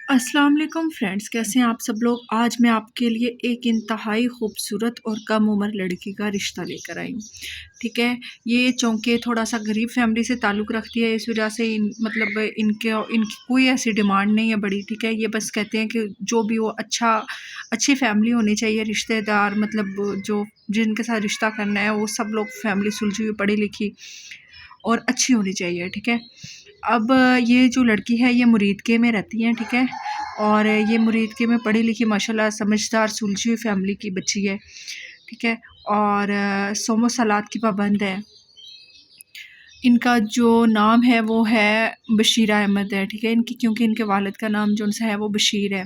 अस्सलाम वालेकुम फ्रेंड्स, कैसे हैं आप सब लोग। आज मैं आपके लिए एक इंतहाई खूबसूरत और कम उम्र लड़की का रिश्ता लेकर आई हूँ। ठीक है, ये चूँकि थोड़ा सा गरीब फैमिली से ताल्लुक़ रखती है, इस वजह से मतलब इनकी कोई ऐसी डिमांड नहीं है बड़ी। ठीक है, ये बस कहते हैं कि जो भी हो अच्छी फैमिली होनी चाहिए, रिश्तेदार मतलब जो जिनके साथ रिश्ता करना है वो सब लोग फैमिली सुलझी हुई, पढ़ी लिखी और अच्छी होनी चाहिए। ठीक है, अब ये जो लड़की है ये मुरीदके में रहती हैं। ठीक है, और ये मुरीदके में पढ़ी लिखी माशाल्लाह समझदार सुलझी हुई फैमिली की बच्ची है। ठीक है, और सोमो सलात की पाबंद है। इनका जो नाम है वो है बशीरा अहमद है। ठीक है, क्योंकि इनके वालिद का नाम जो है वो बशीर है,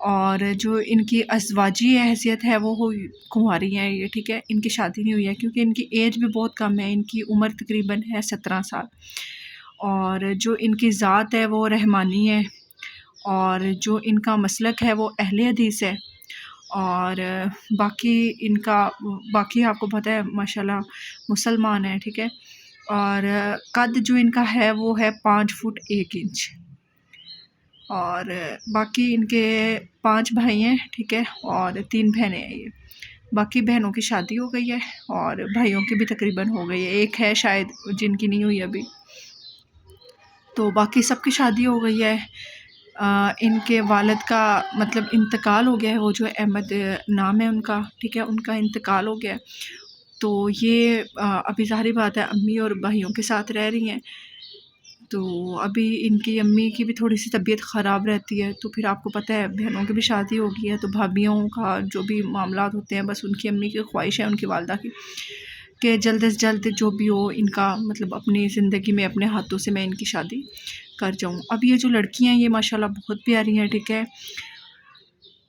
और जो इनकी अज़वाजी हैसियत है वो कुंवारी हैं ये। ठीक है, इनकी शादी नहीं हुई है क्योंकि इनकी एज भी बहुत कम है, इनकी उम्र तकरीबन है 17 साल। और जो इनकी ज़ात है वो रहमानी है, और जो इनका मसलक है वो अहले हदीस है। और बाकी आपको पता है माशाल्लाह मुसलमान है। ठीक है, और कद जो इनका है वो है 5 फुट 1 इंच। और बाकी इनके 5 भाई हैं। ठीक है, और 3 बहनें हैं ये। बाकी बहनों की शादी हो गई है और भाइयों की भी तकरीबन हो गई है, एक है शायद जिनकी नहीं हुई अभी, तो बाकी सबकी शादी हो गई है। इनके वालिद का मतलब इंतकाल हो गया है, वो जो अहमद नाम है उनका। ठीक है, उनका इंतकाल हो गया है, तो ये अभी ज़ाहिर बात है अम्मी और भाइयों के साथ रह रही हैं। तो अभी इनकी अम्मी की भी थोड़ी सी तबीयत ख़राब रहती है, तो फिर आपको पता है बहनों की भी शादी हो गई है, तो भाभियों का जो भी मामलात होते हैं, बस उनकी अम्मी की ख्वाहिश है उनकी वालदा की कि जल्द से जल्द जो भी हो इनका मतलब अपनी ज़िंदगी में अपने हाथों से मैं इनकी शादी कर जाऊँ। अब ये जो लड़कियाँ हैं ये माशाल्लाह बहुत प्यारी हैं। ठीक है,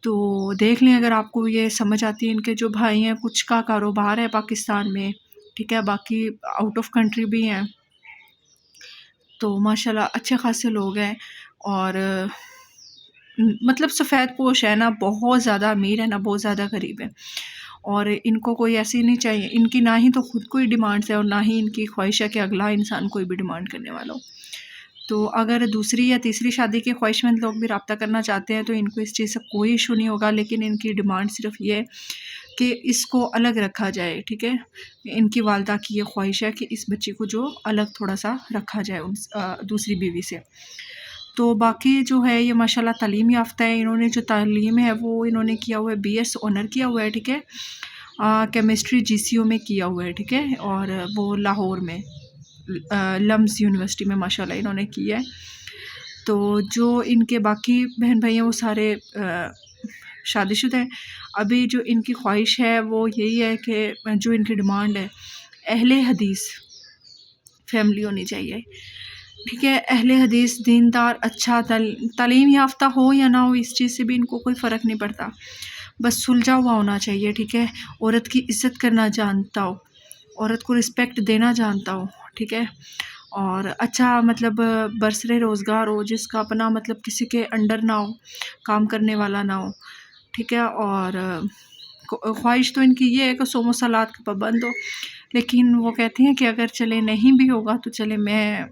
तो देख लें अगर आपको ये समझ आती है। इनके जो भाई हैं कुछ का कारोबार है पाकिस्तान में। ठीक है, बाकी आउट ऑफ कंट्री भी हैं, तो माशाल्लाह अच्छे खासे लोग हैं। और मतलब सफ़ेद पोश है ना, बहुत ज़्यादा अमीर है ना बहुत ज़्यादा गरीब है। और इनको कोई ऐसी नहीं चाहिए, इनकी ना ही तो ख़ुद कोई डिमांड्स है और ना ही इनकी ख्वाहिश है कि अगला इंसान कोई भी डिमांड करने वाला हो। तो अगर दूसरी या तीसरी शादी के ख्वाहिशमंद लोग भी रब्ता करना चाहते हैं तो इनको इस चीज़ से कोई इशू नहीं होगा, लेकिन इनकी डिमांड सिर्फ ये है कि इसको अलग रखा जाए। ठीक है, इनकी वालदा की ये ख्वाहिश है कि इस बच्ची को जो अलग थोड़ा सा रखा जाए दूसरी बीवी से। तो बाकी जो है ये माशाल्लाह तालीम याफ्ता है। इन्होंने जो तालीम है वो इन्होंने किया हुआ है, BS ऑनर किया हुआ है। ठीक है, केमिस्ट्री GCU में किया हुआ है। ठीक है, और वो लाहौर में लम्स यूनिवर्सिटी में माशाल्लाह इन्होंने किया है। तो जो इनके बाकी बहन भाई हैं वो सारे शादीशुदा हैं। अभी जो इनकी ख्वाहिश है वो यही है कि जो इनकी डिमांड है अहले हदीस फैमिली होनी चाहिए। ठीक है, अहले हदीस दीनदार अच्छा तालीम याफ्ता हो या ना हो, इस चीज़ से भी इनको कोई फ़र्क नहीं पड़ता, बस सुलझा हुआ होना चाहिए। ठीक है, औरत की इज़्ज़त करना जानता हो, औरत को रिस्पेक्ट देना जानता हो। ठीक है, और अच्छा मतलब बरसरे रोज़गार हो, जिसका अपना मतलब किसी के अंडर ना हो, काम करने वाला ना हो। ठीक है, और ख्वाहिश तो इनकी ये है कि सोमो सलात का पाबंद हो, लेकिन वो कहती हैं कि अगर चले नहीं भी होगा तो चले मैं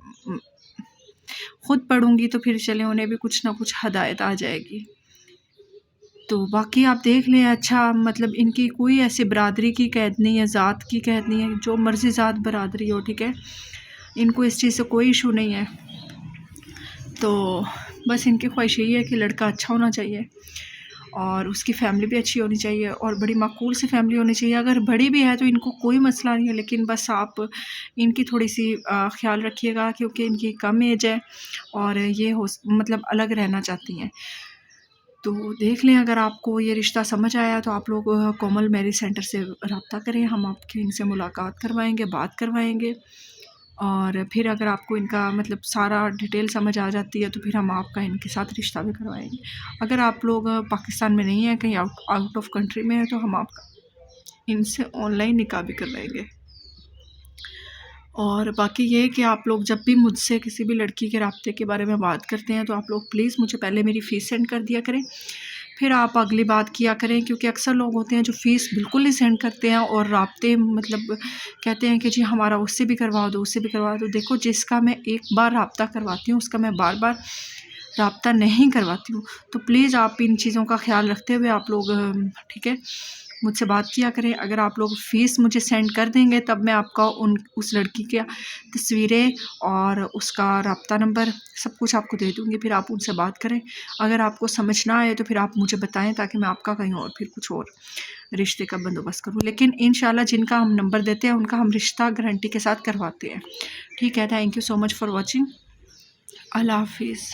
ख़ुद पढ़ूँगी, तो फिर चले उन्हें भी कुछ ना कुछ हदायत आ जाएगी। तो बाकी आप देख लें। अच्छा मतलब इनकी कोई ऐसी बरादरी की कैद नहीं है, ज़ात की कैद नहीं है, जो मर्ज़ी ज़ात बरादरी हो। ठीक है, इनको इस चीज़ से कोई इशू नहीं है। तो बस इनकी ख्वाहिश यही है कि लड़का अच्छा होना चाहिए और उसकी फ़ैमिली भी अच्छी होनी चाहिए और बड़ी माकूल सी फ़ैमिली होनी चाहिए। अगर बड़ी भी है तो इनको कोई मसला नहीं है, लेकिन बस आप इनकी थोड़ी सी ख्याल रखिएगा क्योंकि इनकी कम एज है और ये मतलब अलग रहना चाहती हैं। तो देख लें, अगर आपको ये रिश्ता समझ आया तो आप लोग कोमल मैरिज सेंटर से रब्ता करें, हम आपकी इनसे मुलाकात करवाएंगे, बात करवाएंगे। और फिर अगर आपको इनका मतलब सारा डिटेल समझ आ जाती है तो फिर हम आपका इनके साथ रिश्ता भी करवाएंगे। अगर आप लोग पाकिस्तान में नहीं हैं, कहीं आउट ऑफ कंट्री में है, तो हम आपका इनसे ऑनलाइन निकाह भी करवाएंगे। और बाकी ये कि आप लोग जब भी मुझसे किसी भी लड़की के राब्ते के बारे में बात करते हैं तो आप लोग प्लीज़ मुझे पहले मेरी फ़ीस सेंड कर दिया करें, फिर आप अगली बात किया करें। क्योंकि अक्सर लोग होते हैं जो फ़ीस बिल्कुल नहीं सेंड करते हैं और राब्ते मतलब कहते हैं कि जी हमारा उससे भी करवा दो, उससे भी करवा दो। देखो, जिसका मैं एक बार राब्ता करवाती हूँ उसका मैं बार बार रब्ता नहीं करवाती हूँ। तो प्लीज़ आप इन चीज़ों का ख्याल रखते हुए आप लोग ठीक है मुझसे बात किया करें। अगर आप लोग फ़ीस मुझे सेंड कर देंगे तब मैं आपका उस लड़की की तस्वीरें और उसका रब्ता नंबर सब कुछ आपको दे दूँगी, फिर आप उनसे बात करें। अगर आपको समझ ना आए तो फिर आप मुझे बताएं ताकि मैं आपका कहीं और फिर कुछ और रिश्ते का बंदोबस्त करूँ। लेकिन इंशाल्लाह जिनका हम नंबर देते हैं उनका हम रिश्ता गारंटी के साथ करवाते हैं। ठीक है, thank you so much for watching. अल्लाह हाफिज़।